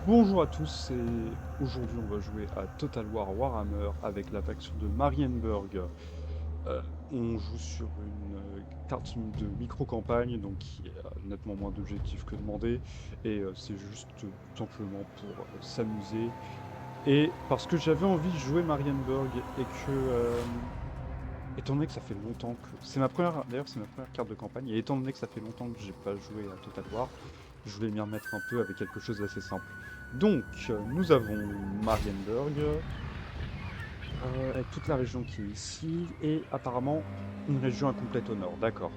Bonjour à tous et aujourd'hui on va jouer à Total War Warhammer avec la faction de Marienburg. Euh, on joue sur une carte de micro-campagne donc qui a nettement moins d'objectifs que demandé et c'est juste tout simplement pour s'amuser et parce que j'avais envie de jouer Marienburg et que étant donné que ça fait longtemps que c'est ma première d'ailleurs c'est ma première carte de campagne et étant donné que ça fait longtemps que j'ai pas joué à Total War, je voulais m'y remettre un peu avec quelque chose d'assez simple. Donc, nous avons Marienburg, avec toute la région qui est ici, et apparemment une région incomplète au nord, d'accord.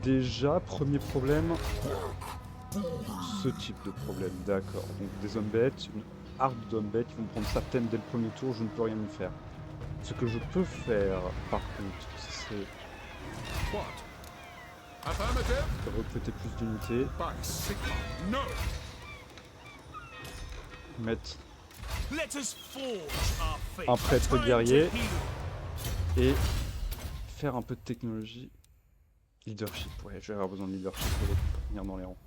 Déjà, premier problème, ce type de problème, d'accord. Donc des hommes bêtes, une arme d'hommes bêtes, ils vont prendre Sapten dès le premier tour, je ne peux rien y faire. Ce que je peux faire, par contre, ce serait What? Affirmative? recruter plus d'unités, By Sigma, no! mettre Let us forge our fate. un A prêtre time to guerrier, heal. et faire un peu de technologie. Leadership, ouais, je vais avoir besoin de leadership pour venir dans les rangs.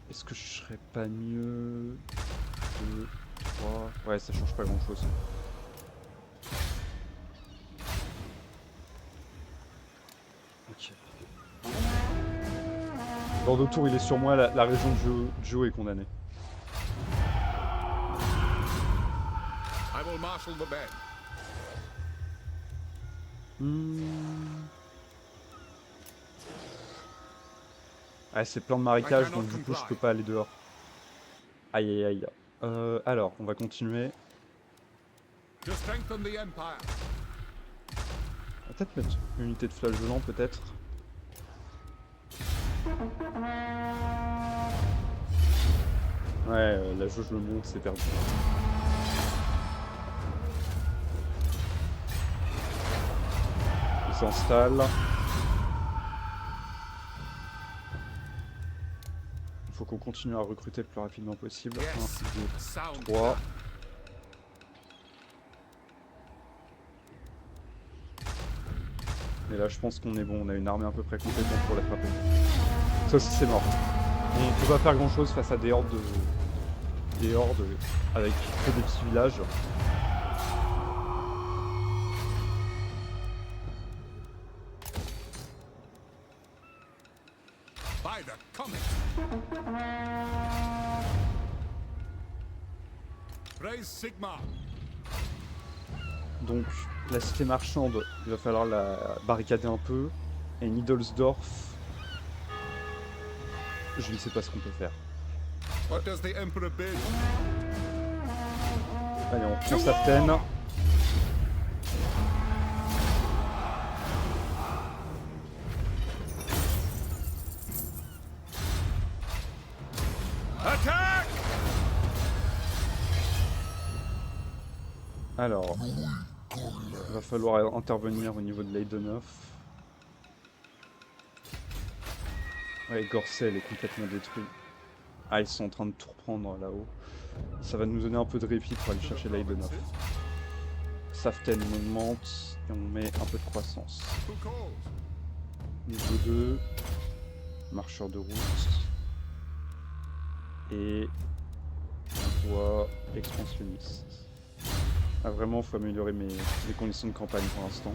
Est-ce que je serais pas mieux 2, 3... Ouais, ça change pas grand-chose. Ok. Dans 2 tours, il est sur moi, la région de Joe est condamnée. I will marshal the band. Ouais, c'est plein de marécages, donc du coup, je peux pas aller dehors. Aïe, aïe, aïe. Alors, on va continuer. To strengthen the Empire. On va peut-être mettre une unité de flageolant, peut-être. Ouais, la jauge me monte, c'est perdu. Il s'installe. Il faut qu'on continue à recruter le plus rapidement possible. 1, Yes. 2, Sound 3. plan. Et là, je pense qu'on est bon. On a une armée à peu près compétente pour les frapper. Ça aussi, c'est mort. On peut pas faire grand-chose face à des hordes avec que des petits villages. By the comet. Praise Sigma. Donc, la cité marchande, il va falloir la barricader un peu. Et Niedelsdorf, je ne sais pas ce qu'on peut faire. What does the Emperor bid? Allez, on reprend Saften. Attack! Alors, il va falloir intervenir au niveau de Leidenhof. Ouais, Gorcel est complètement détruit. Ah, ils sont en train de tout reprendre là-haut. Ça va nous donner un peu de répit pour aller chercher Leidenhof. Saften on augmente et on met un peu de croissance. Who calls? Niveau 2, marcheur de route. Et voie expansionniste. Ah, vraiment, faut améliorer mes conditions de campagne pour l'instant.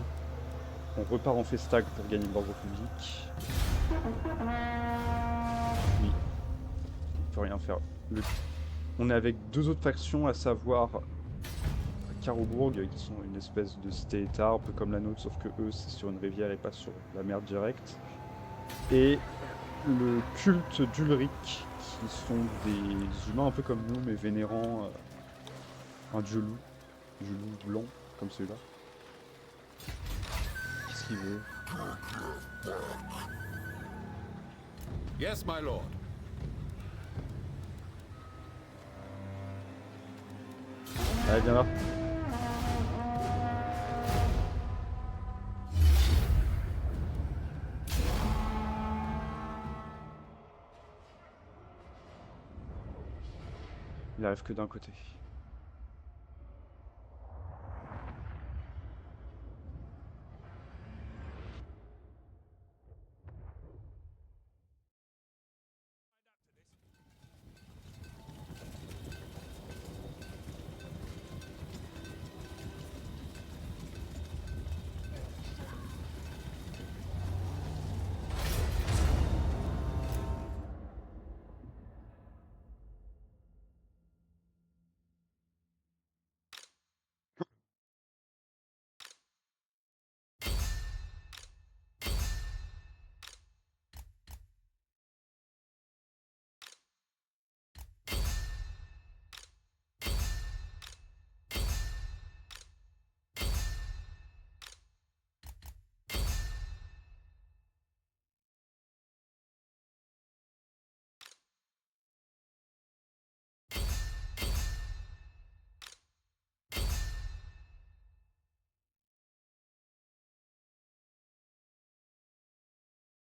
On repart en Festag pour gagner l'ordre public. Oui, on peut rien faire. On est avec deux autres factions, à savoir Carobourg, qui sont une espèce de cité-état, un peu comme la nôtre, sauf que eux, c'est sur une rivière et pas sur la mer directe. Et le culte d'Ulrich, qui sont des humains un peu comme nous, mais vénérant un dieu loup blanc, comme celui-là. Qu'est-ce qu'il veut? Yes, my lord. Allez, viens là. Il arrive que d'un côté.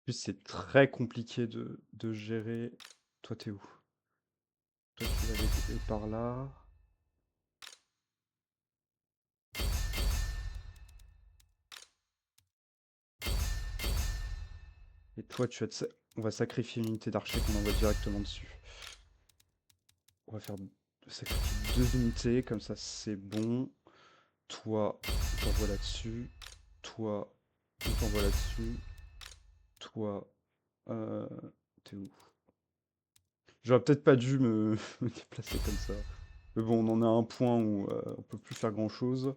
plus, c'est très compliqué de gérer. Toi, t'es où? Toi, tu vas aller par là. Et toi, on va sacrifier une unité d'archer qu'on envoie directement dessus. On va sacrifier 2 unités, comme ça c'est bon. Toi, on t'envoie là-dessus. Toi, on t'envoie là-dessus. Toi, euh, t'es où? J'aurais peut-être pas dû me déplacer comme ça. Mais bon, on en a un point où on peut plus faire grand-chose.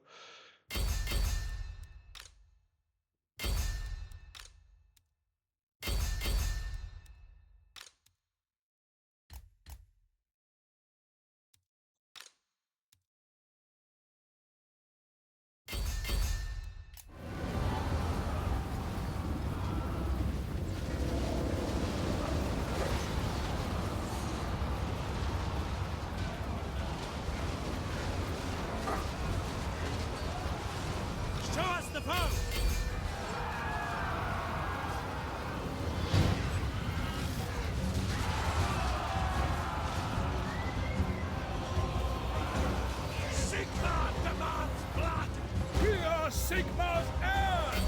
Show us the foe! Sigmar demands blood! We are Sigmar's heirs!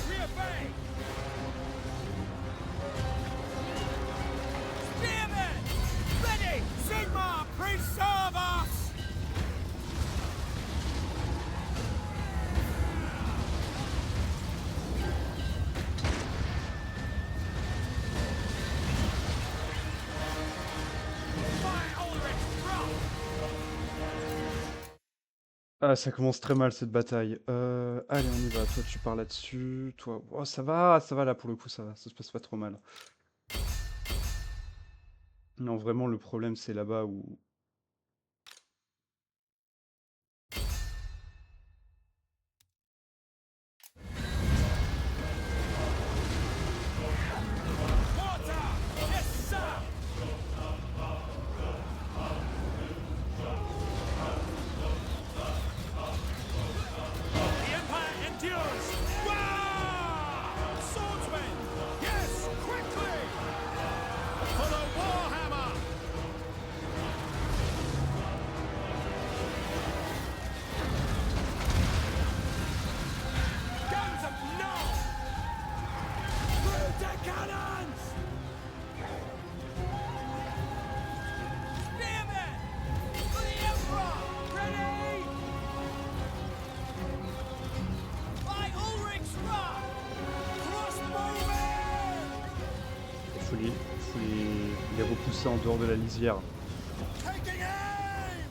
We obey! Spearmen! Ready! Sigmar, preserve us! By Ulrich, run! Ah, ça commence très mal cette bataille. Allez, on y va. Toi, tu pars là-dessus. Toi, oh, ça va là pour le coup, ça va. Ça se passe pas trop mal. Non, vraiment, le problème, c'est là-bas où. Water! Yes, sir! The Empire endures! Wah! Swordsman! Yes, quickly! For the Warhammer! Guns of Null! Through the cannons! Spearmen! For the Emperor! Ready! By Ulrich's wrath! Crossbowmen! Il faut les repousser en dehors de la lisière. Taking aim!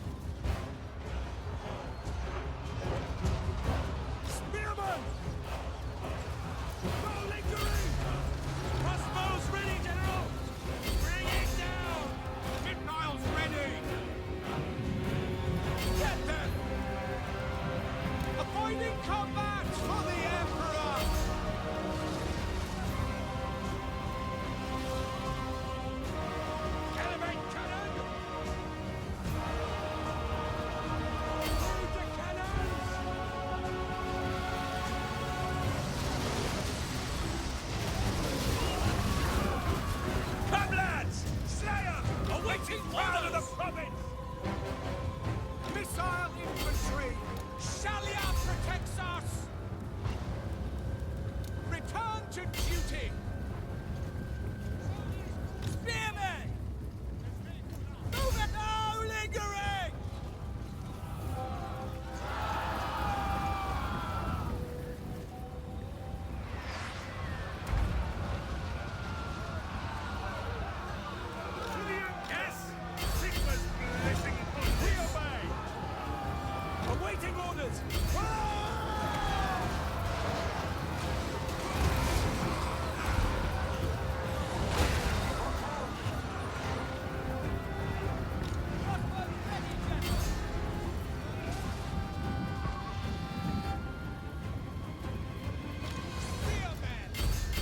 Spearmen! No lingering! Crossbows ready, General! Bring it down! Missiles ready! Get them! Avoiding combat for the Emperor! Elevate cannon! Load the cannons! Come, lads! Slayer! Awaiting order of the province! Missile infantry! Shalia protects us! Return to duty! Spearmen! Move it! No lingering! Yes! Sigma's blessing upon we obey! Awaiting orders! Spearmen!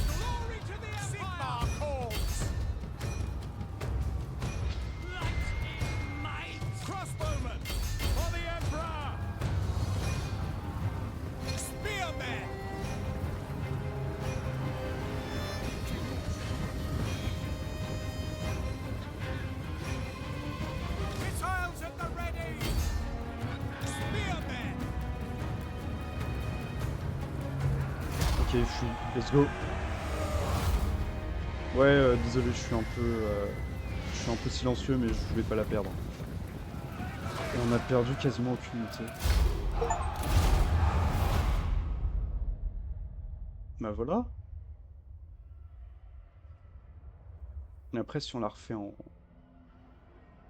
Glory to the Empire! Sigmar calls! Light in might! Crossbowmen! For the Emperor! Ok, je suis... Let's go. Ouais, désolé, je suis un peu silencieux, mais je voulais pas la perdre. Et on a perdu quasiment aucune unité. Bah voilà. Et après, si on la refait en...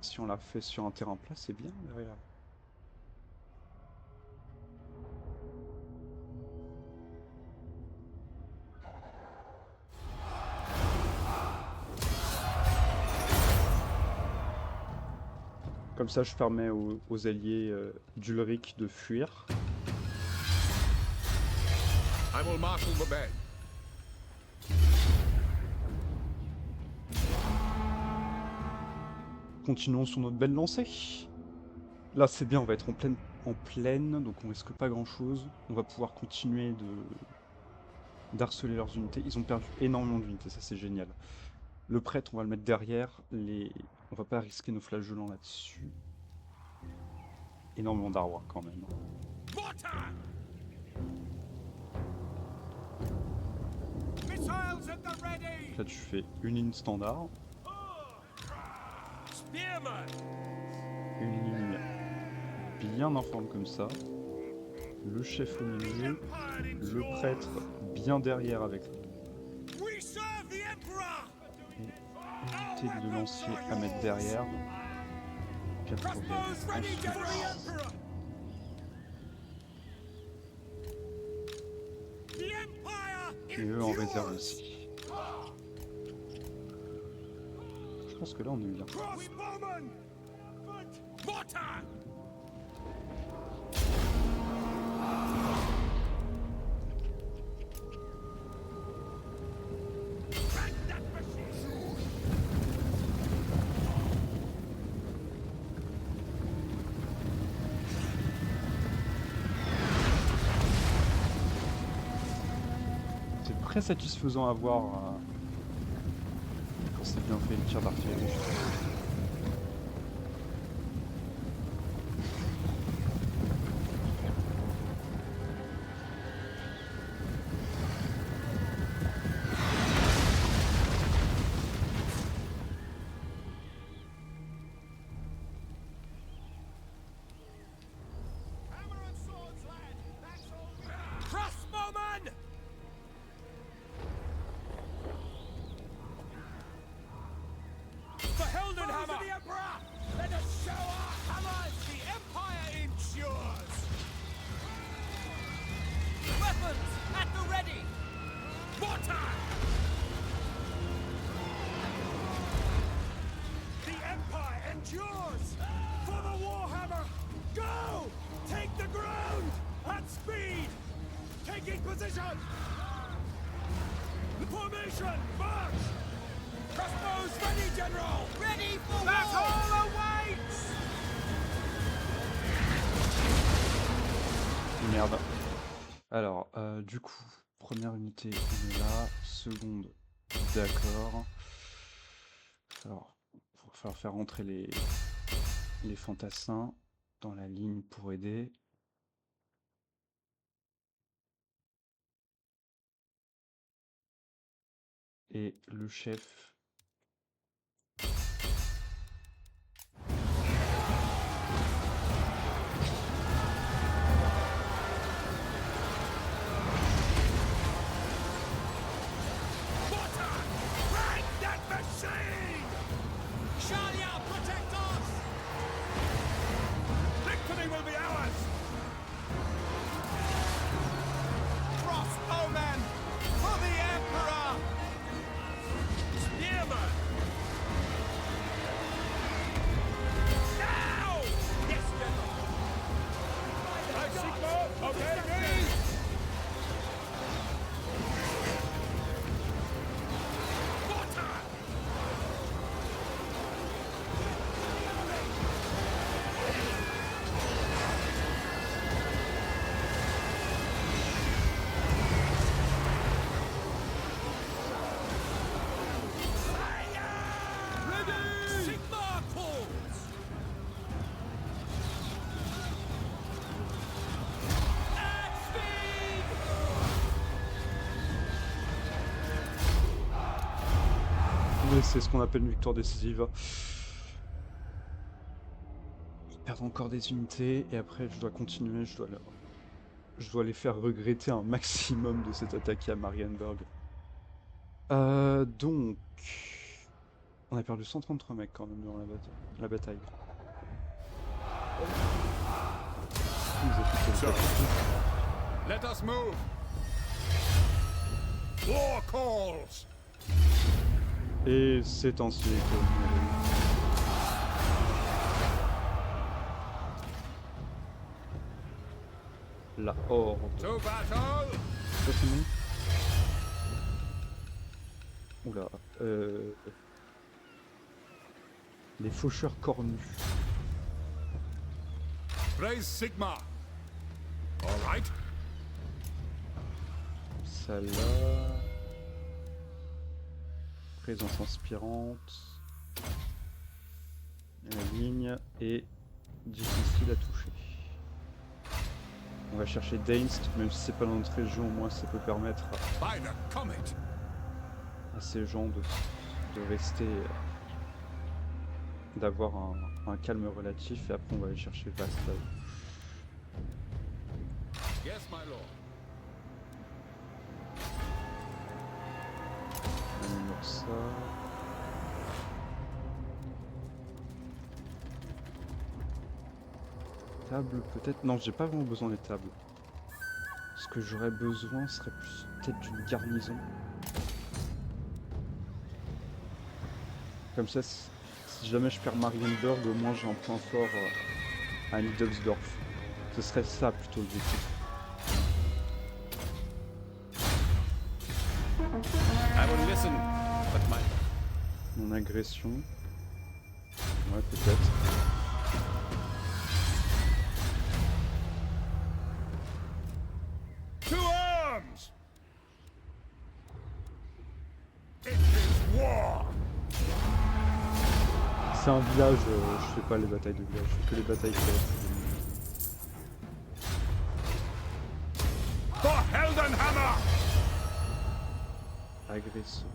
Si on la refait sur un terrain plat, c'est bien derrière. Comme ça, je permets aux alliés d'Ulrich de fuir. I will marshal the men. Continuons sur notre belle lancée. Là, c'est bien, on va être en plaine, donc on risque pas grand-chose. On va pouvoir continuer d'harceler leurs unités. Ils ont perdu énormément d'unités, ça c'est génial. Le prêtre, on va le mettre derrière. On va pas risquer nos flageolants là-dessus. Énormément d'arbres quand même. Mortar! Missiles at the ready! Là, tu fais une ligne standard, Spearman! une ligne bien en forme comme ça. Le chef au milieu, le prêtre bien derrière avec We serve the Emperor! l'unité de lancier à mettre derrière. Crossbows ready for the Emperor! The Empire Et eux en réserve endures! aussi. Je pense que là on est bien. Crossbowmen! Mortar! Crack that machine! C'est très satisfaisant à voir quand c'est bien fait le tir d'artillerie. Hammer and swords, lad! That's all! Crossbowmen! For Heldenhammer! The Emperor! Let us show our hammers! The Empire endures! Weapons at the ready! Mortar! The Empire endures! For the Warhammer! Go! Take the ground! At speed! Taking position! Formation! March! Crossbows ready, General! Ready for war! Battle awaits! Merde. Alors, du coup, première unité, on est là. Seconde, d'accord. Alors, il va falloir faire rentrer les fantassins dans la ligne pour aider. Et le chef... Mortar! Crank that machine! Shalia, protect us! Victory will be ours! Crossbowmen! For the Emperor! Et c'est ce qu'on appelle une victoire décisive. Ils perdent encore des unités et après je dois continuer, je dois les faire regretter un maximum de s'être attaqué à Marienburg. Donc... On a perdu 133 mecs quand même durant la bataille. Ils ont fait So, le sacrifice. let us move. War calls. Et c'est ainsi que... La horde. To battle. Ça c'est bon. Oula. Les faucheurs cornus. Raise Sigma. All right. Ça là. Présence inspirante. La ligne est difficile à toucher. On va chercher Dainst, même si c'est pas dans notre région, au moins ça peut permettre By the comet. à ces gens de rester, d'avoir un calme relatif, et après on va aller chercher Vast là-haut. Yes, my lord. On améliore ça. Table peut-être. Non, j'ai pas vraiment besoin des tables. Ce que j'aurais besoin serait plus peut-être d'une garnison. Comme ça, si jamais je perds Marienburg, au moins j'ai un point fort à Niedelsdorf. Ce serait ça plutôt l'objectif. I will listen, but my Mon agression. Ouais, peut-être. to arms. It is war. C'est un village, je fais pas les batailles de village, je fais que les batailles terrestres. For Heldenhammer. Agresseur.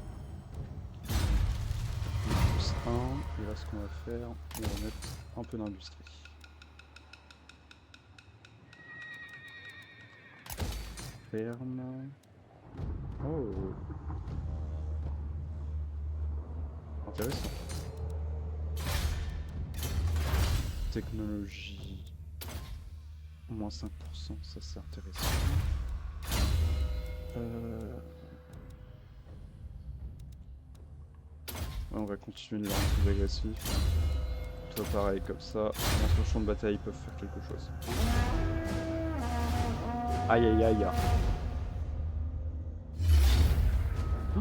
Plus 1, et là ce qu'on va faire, on va mettre un peu d'industrie. Ferme. Oh. Intéressant. Technologie. Moins 5%, ça c'est intéressant. Ouais, on va continuer de leur rendre plus agressif. Toi pareil, comme ça, dans ce champ de bataille, ils peuvent faire quelque chose. Aïe aïe aïe. Oh.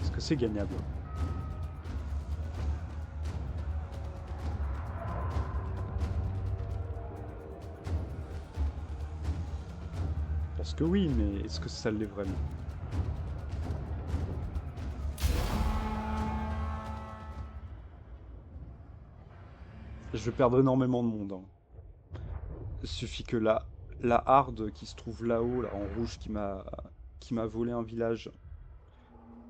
Est-ce que c'est gagnable? Je pense que oui, mais est-ce que ça l'est vraiment? Je vais perdre énormément de monde. Hein. Il suffit que la harde qui se trouve là-haut, là en rouge, qui m'a volé un village,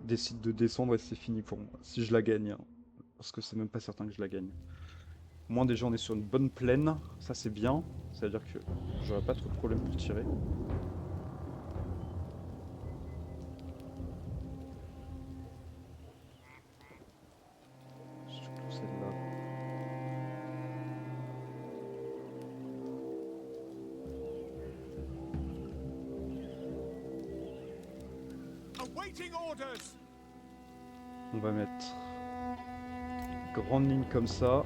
décide de descendre et c'est fini pour moi. Si je la gagne, hein. Parce que c'est même pas certain que je la gagne. Au moins déjà on est sur une bonne plaine, ça c'est bien. C'est-à-dire que j'aurai pas trop de problème pour tirer. Surtout celle-là. Awaiting orders. On va mettre une grande ligne comme ça.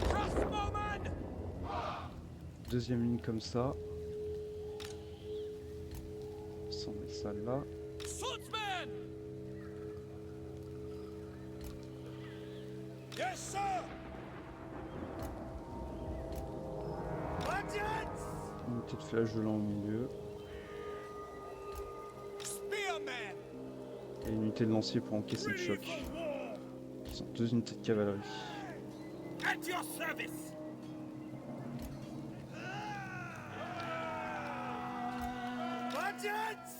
Crossbowman. Deuxième ligne comme ça. On met ça là. Swordsman. Yes, sir. Adjance. Unité de flageolant au milieu. Spearman. Et une unité de lancier pour encaisser le choc. Ready for war. Qui sont deux unités de cavalerie. At your service. Vengeance!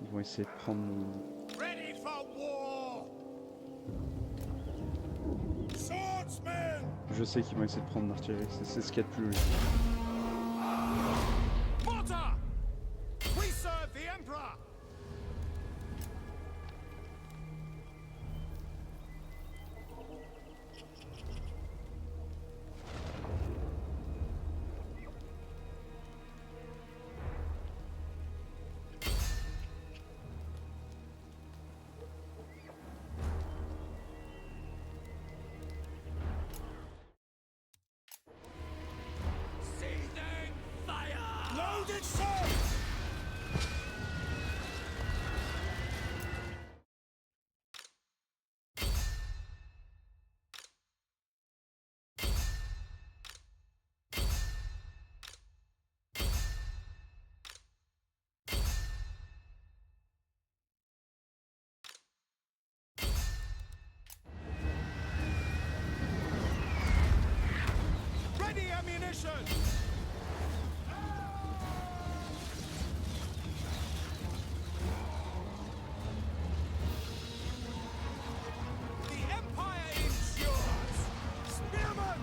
Ils vont essayer de prendre mon... Ready for war! Swordsmen! Je sais qu'ils vont essayer de prendre l'artillerie, c'est ce qu'il y a de plus logique. Mortar! We serve the Emperor! Seething fire! Loaded sword! Ready ammunition! The Empire endures! Spearmen!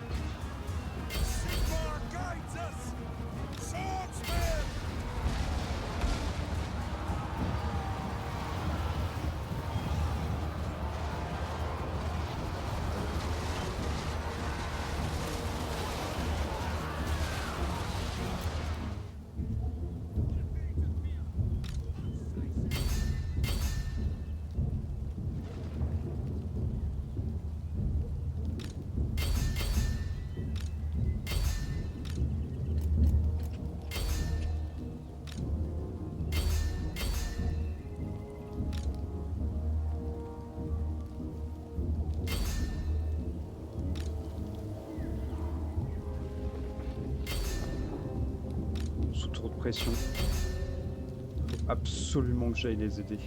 Sigmar guides us! Swordsmen! Sous trop de pression. Faut absolument que j'aille les aider.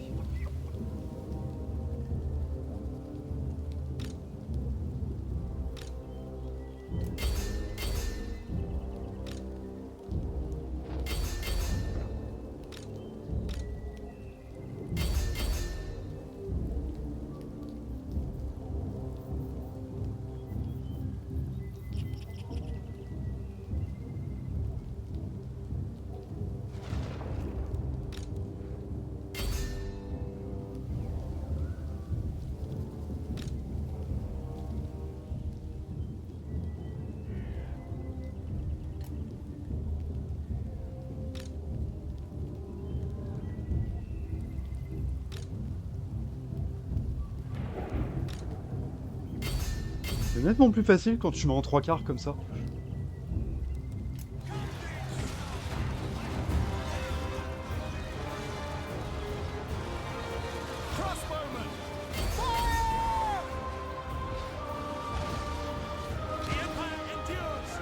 C'est nettement plus facile quand tu mets en 3/4 comme ça. Crossbowmen! Fire! The Empire endures!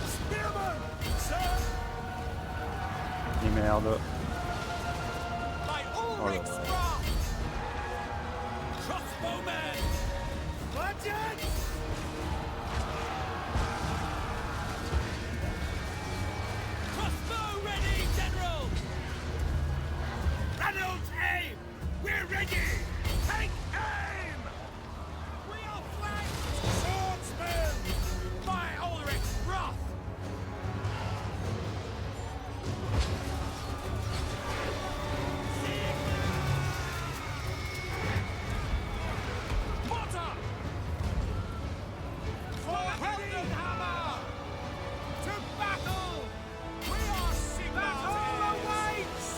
Spearmen! Sir! Et merde. By Ulrich's wrath! Crossbowmen! Legends! Crossbow ready, General! Reynolds, aim! We're ready! Take aim! We are flanked! Swordsmen! By Ulrich's wrath! Mortar! For Heldenhammer! To battle! We are Sigmar's battle awaits!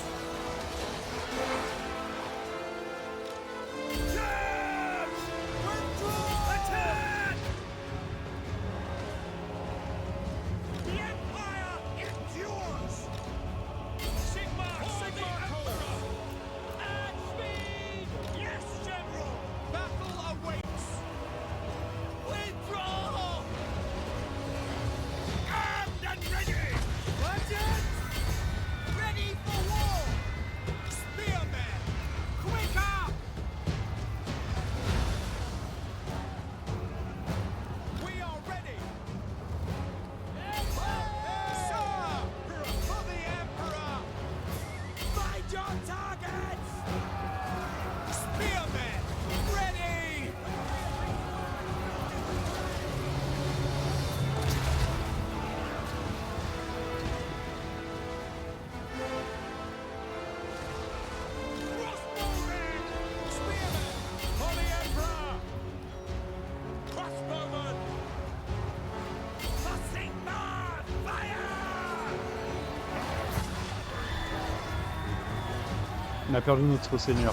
On a perdu notre seigneur.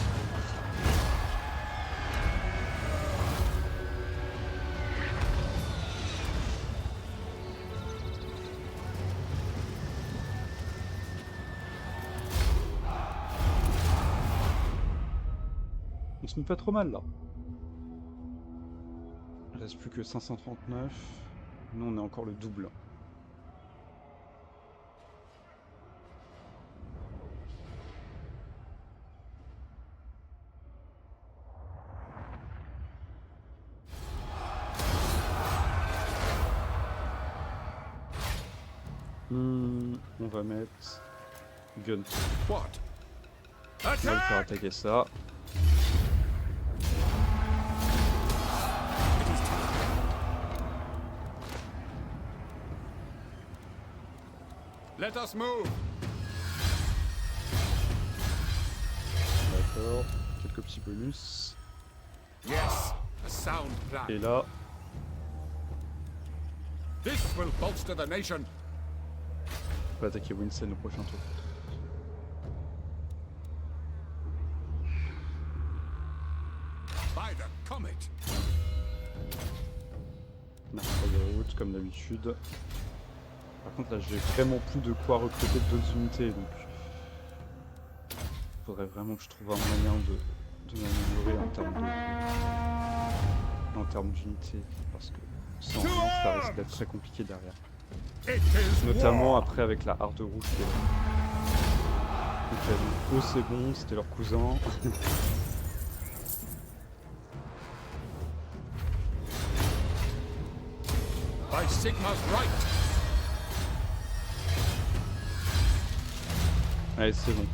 On se met pas trop mal là. Il reste plus que 539. Nous on est encore le double. On va mettre gun. What? On va le faire Attack! attaquer ça. Let us move! D'accord. Quelques petits bonus. Yes, a sound plan. Et là, This will bolster the nation. on va attaquer Winston au prochain tour. By the comet. Mercenaires de route comme d'habitude. Par contre là j'ai vraiment plus de quoi recruter d'autres unités donc il faudrait vraiment que je trouve un moyen de m'améliorer en termes d'unités parce que sans rien ça risque d'être très compliqué derrière. It is Notamment war. après avec la harde rouge qui est là. Donc eux c'est bon, c'était leur cousin. By Sigma's right. Allez c'est bon.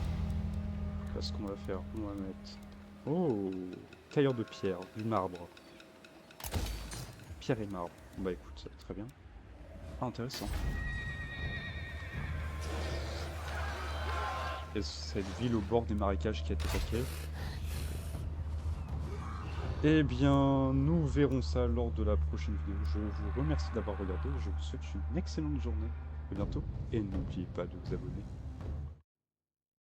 Qu'est-ce qu'on va faire? On va mettre... Oh, tailleur de pierre, du marbre. Pierre et marbre. Bah écoute, très bien. Ah, intéressant. Et cette ville au bord des marécages qui a été attaquée. Eh bien, nous verrons ça lors de la prochaine vidéo. Je vous remercie d'avoir regardé. Je vous souhaite une excellente journée. À bientôt. Et n'oubliez pas de vous abonner.